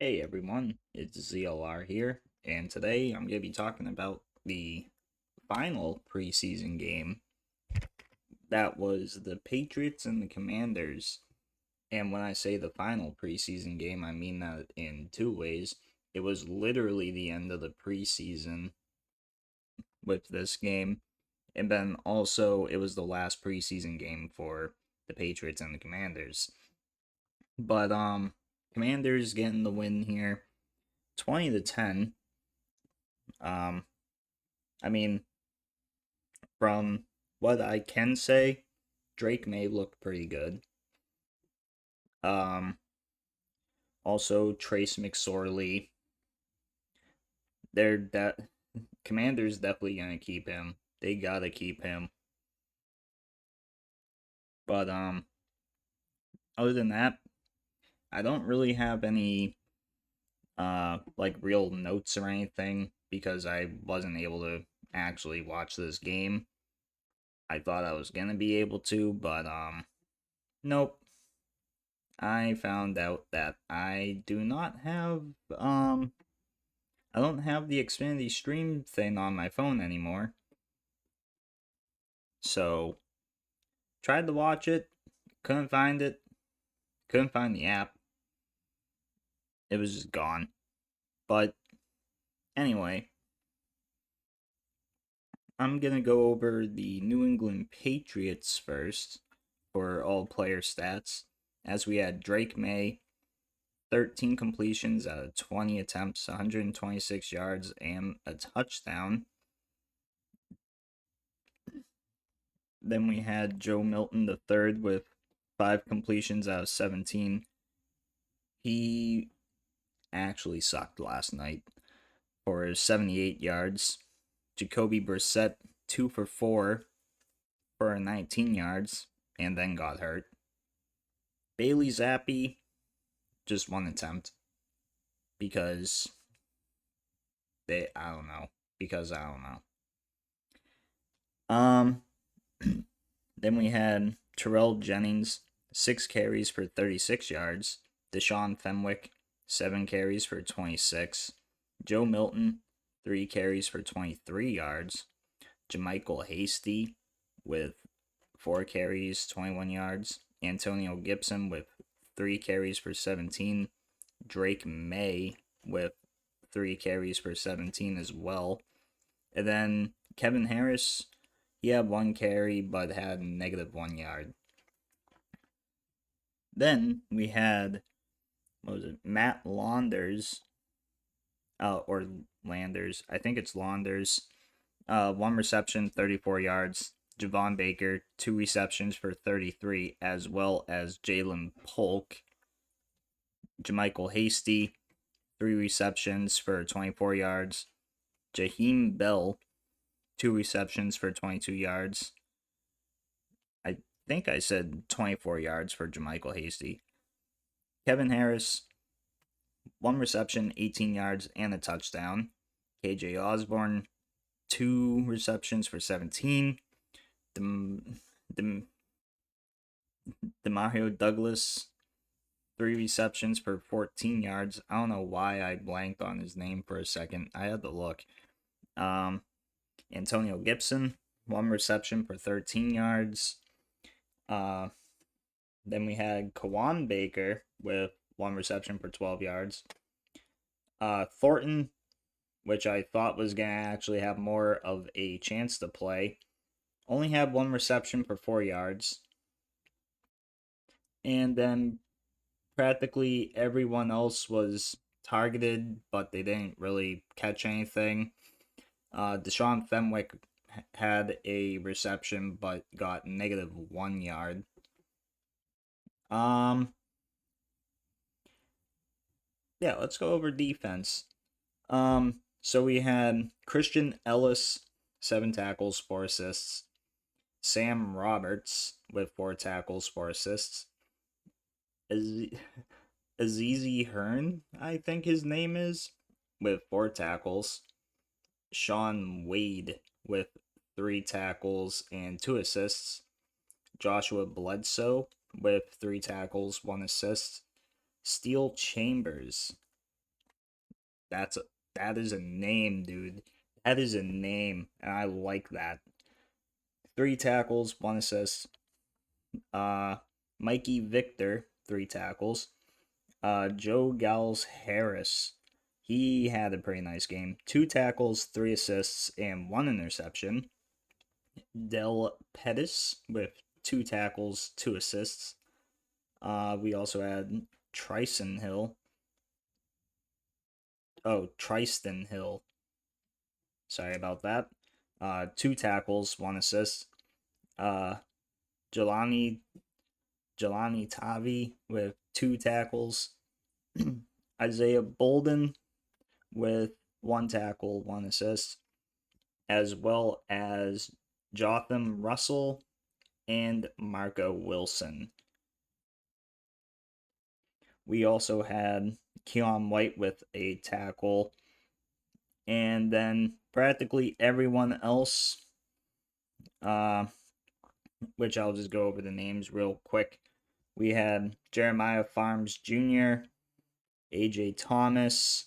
Hey everyone, it's ZLR here, and today I'm going to be talking about the final preseason game that was the Patriots and the Commanders. And when I say the final preseason game, I mean that in two ways. It was literally the end of the preseason with this game, and then also it was the last preseason game for the Patriots and the Commanders. But Commanders getting the win here, 20-10. Um, I mean, from what I can say, Drake May looked pretty good. Um, Also Trace McSorley. They're that Commander's definitely gonna keep him. They gotta keep him. But other than that, I don't really have any like real notes or anything because I wasn't able to actually watch this game. I thought I was gonna be able to, but nope. I found out that I don't have the Xfinity Stream thing on my phone anymore. So tried to watch it, couldn't find it, couldn't find the app. It was just gone. But anyway, I'm gonna go over the New England Patriots first for all player stats. As we had Drake May, 13 completions out of 20 attempts, 126 yards, and a touchdown. Then we had Joe Milton the third with 5 completions out of 17. He actually sucked last night for his 78 yards. Jacoby Brissett 2 for 4 for 19 yards and then got hurt. Bailey Zappi just one attempt because I don't know, because I don't know. Then we had Terrell Jennings 6 carries for 36 yards. Deshaun Fenwick 7 carries for 26. Joe Milton 3 carries for 23 yards. Jamichael Hasty with 4 carries, 21 yards. Antonio Gibson with 3 carries for 17. Drake May with 3 carries for 17 as well. And then Kevin Harris, he had 1 carry but had -1 yard. Then we had, what was it, Matt Launders, or Landers, I think it's Launders, 1 reception, 34 yards. Javon Baker, 2 receptions for 33, as well as Jalen Polk. Jamichael Hasty, 3 receptions for 24 yards. Jaheim Bell, 2 receptions for 22 yards. I think I said 24 yards for Jamichael Hasty. Kevin Harris, 1 reception, 18 yards, and a touchdown. KJ Osborne, 2 receptions for 17. Demario Douglas, 3 receptions for 14 yards. I don't know why I blanked on his name for a second. I had to look. Antonio Gibson, 1 reception for 13 yards. Then we had Kawan Baker with 1 reception for 12 yards. Thornton, which I thought was going to actually have more of a chance to play, only had 1 reception for 4 yards. And then practically everyone else was targeted, but they didn't really catch anything. Deshaun Fenwick had a reception, but got -1 yard. Um, yeah, let's go over defense. So we had Christian Ellis, 7 tackles, 4 assists. Sam Roberts with 4 tackles, 4 assists. Azizi Hearn, I think his name is, with 4 tackles. Sean Wade with 3 tackles and 2 assists. Joshua Bledsoe with 3 tackles, 1 assist. Steel Chambers That's a, that is a name, dude. That is a name, and I like that. 3 tackles, 1 assist. Uh, Mikey Victor, 3 tackles. Joe Gals Harris, he had a pretty nice game. 2 tackles, 3 assists, and 1 interception. Del Pettis with 2 tackles, 2 assists. We also had Tryson Hill. Oh, Tristan Hill. Sorry about that. 2 tackles, 1 assist. Uh, Jelani Jelani Tavi with 2 tackles. Isaiah Bolden with 1 tackle, 1 assist, as well as Jotham Russell and Marco Wilson. We also had Keon White with a tackle, and then practically everyone else, uh, which I'll just go over the names real quick. We had Jeremiah Farms Jr., AJ Thomas,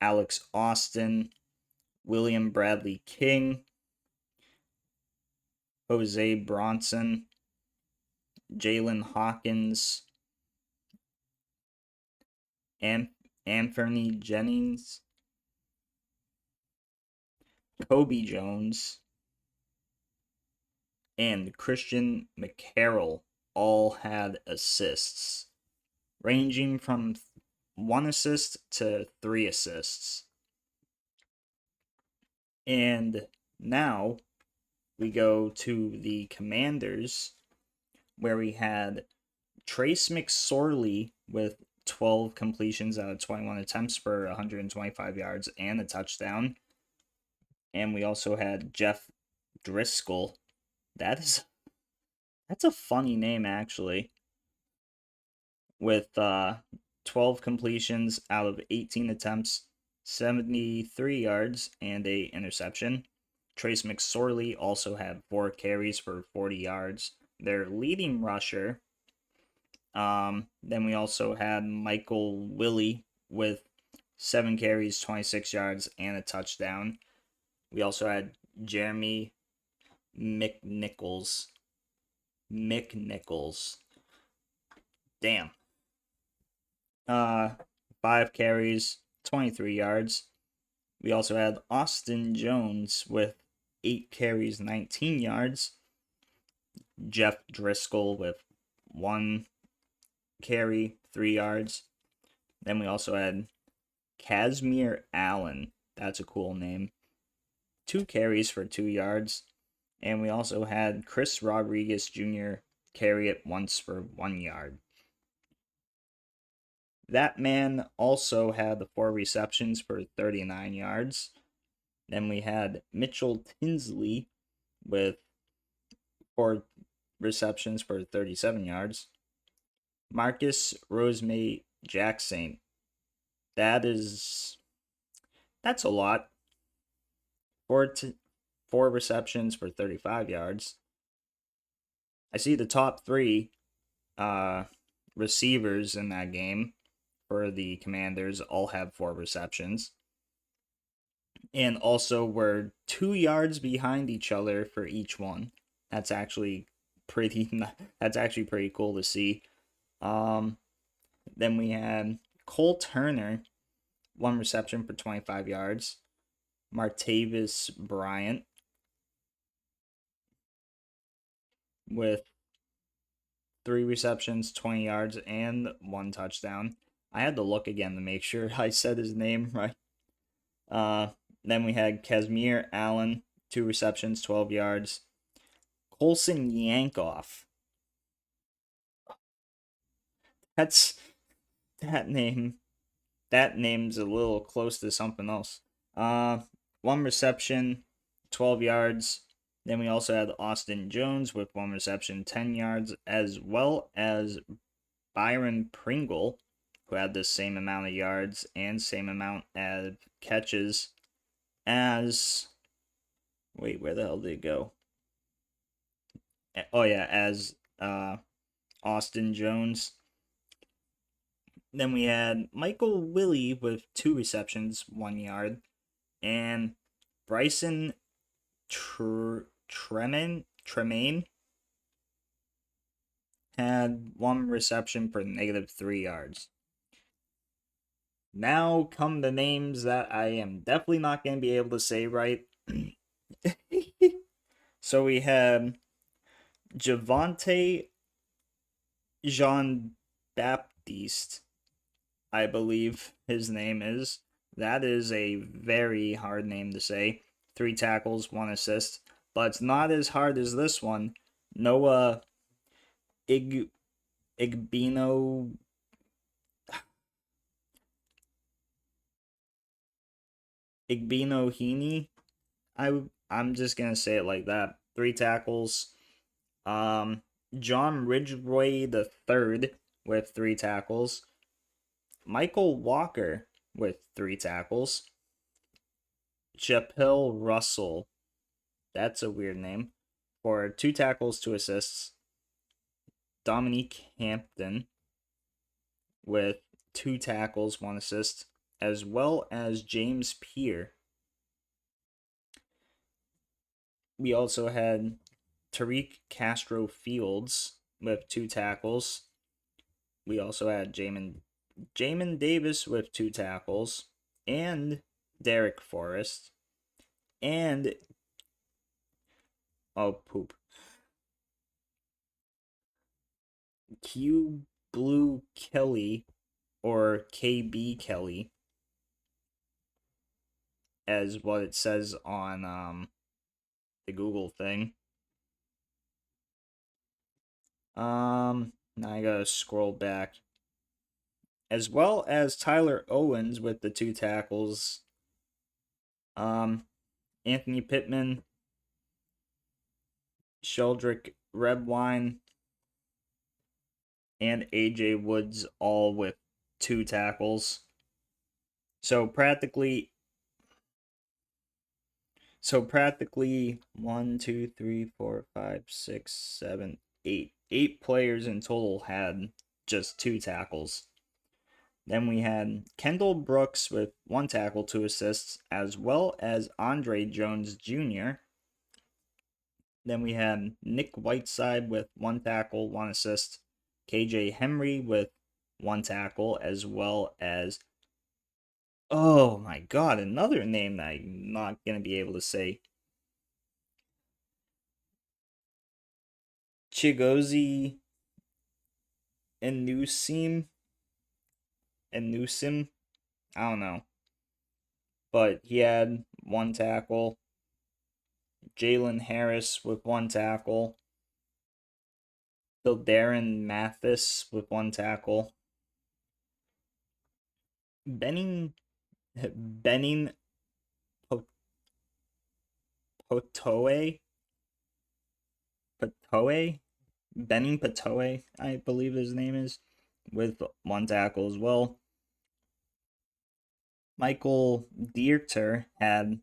Alex Austin, William Bradley King, Jose Bronson, Jalen Hawkins, Anthony Jennings, Kobe Jones, and Christian McCarroll all had assists, ranging from 1 assist to 3 assists. And now we go to the Commanders, where we had Trace McSorley with 12 completions out of 21 attempts for 125 yards and a touchdown. And we also had Jeff Driscoll. That's a funny name actually. With 12 completions out of 18 attempts, 73 yards and a interception. Trace McSorley also had 4 carries for 40 yards. Their leading rusher. Then we also had Michael Willie with 7 carries, 26 yards, and a touchdown. We also had Jeremy McNichols. Damn. 5 carries, 23 yards. We also had Austin Jones with 8 carries, 19 yards. Jeff Driscoll with 1 carry, 3 yards. Then we also had Casimir Allen. That's a cool name. 2 carries for 2 yards. And we also had Chris Rodriguez Jr. carry it once for 1 yard. That man also had the 4 receptions for 39 yards. Then we had Mitchell Tinsley with 4 receptions for 37 yards. Marcus Rosemay Jackson. That's a lot. 4 receptions for 35 yards. I see the top 3 receivers in that game for the Commanders all have 4 receptions. And also we're 2 yards behind each other for each one. That's actually pretty cool to see. Then we had Cole Turner, 1 reception for 25 yards. Martavis Bryant with 3 receptions, 20 yards, and 1 touchdown. I had to look again to make sure I said his name right. Then we had Casimir Allen, 2 receptions, 12 yards. Colson Yankoff. That's that name. That name's a little close to something else. 1 reception, 12 yards. Then we also had Austin Jones with 1 reception, 10 yards, as well as Byron Pringle, who had the same amount of yards and same amount of catches as. Wait, where the hell did it go? Oh, yeah, as Austin Jones. Then we had Michael Willie with 2 receptions, 1 yard, and Bryson Tremaine had 1 reception for -3 yards. Now come the names that I am definitely not going to be able to say right. So we have Javante Jean Baptiste, I believe his name is. That is a very hard name to say. 3 tackles, 1 assist. But it's not as hard as this one. Noah Igbino Heaney. I'm just gonna say it like that. 3 tackles. John Ridgway the third with 3 tackles. Michael Walker with 3 tackles. Chappelle Russell, that's a weird name, for 2 tackles, 2 assists. Dominique Hampton with 2 tackles, 1 assist, as well as James Peer. We also had Tariq Castro Fields with 2 tackles. We also had Jamin Davis with 2 tackles, and Derek Forrest, and Q Blue Kelly, or KB Kelly, as what it says on the Google thing. Now I gotta scroll back. As well as Tyler Owens with the 2 tackles. Anthony Pittman, Sheldrick Redwine, and AJ Woods all with 2 tackles. So practically 1, 2, 3, 4, 5, 6, 7, 8. 8 players in total had just 2 tackles. Then we had Kendall Brooks with 1 tackle, 2 assists, as well as Andre Jones Jr. Then we had Nick Whiteside with 1 tackle, 1 assist, KJ Henry with 1 tackle, as well as, oh my god, another name that I'm not going to be able to say. Chigozie Enusim, I don't know. But he had 1 tackle. Jalen Harris with 1 tackle. Darren Mathis with 1 tackle. Benning Potoe, Benning Potoe, I believe his name is, with 1 tackle as well. Michael Dieter had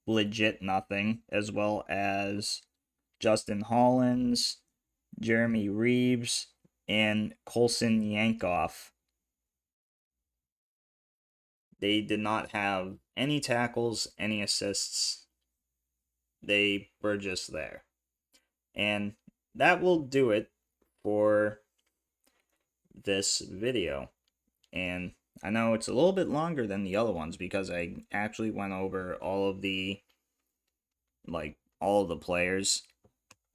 legit nothing, as well as Justin Hollins, Jeremy Reeves, and Colson Yankoff. They did not have any tackles, any assists. They were just there. And that will do it for this video. And I know it's a little bit longer than the other ones because I actually went over all of the players.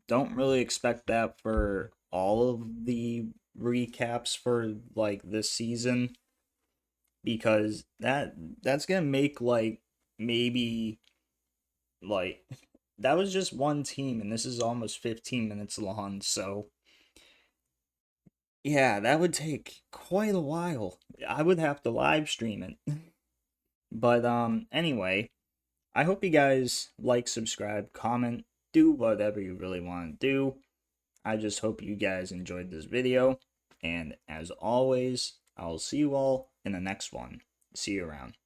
Don't really expect that for all of the recaps for this season, because that's gonna make maybe that was just one team and this is almost 15 minutes long, so yeah, that would take quite a while. I would have to live stream it. But anyway, I hope you guys like, subscribe, comment, do whatever you really want to do. I just hope you guys enjoyed this video, and as always, I'll see you all in the next one. See you around.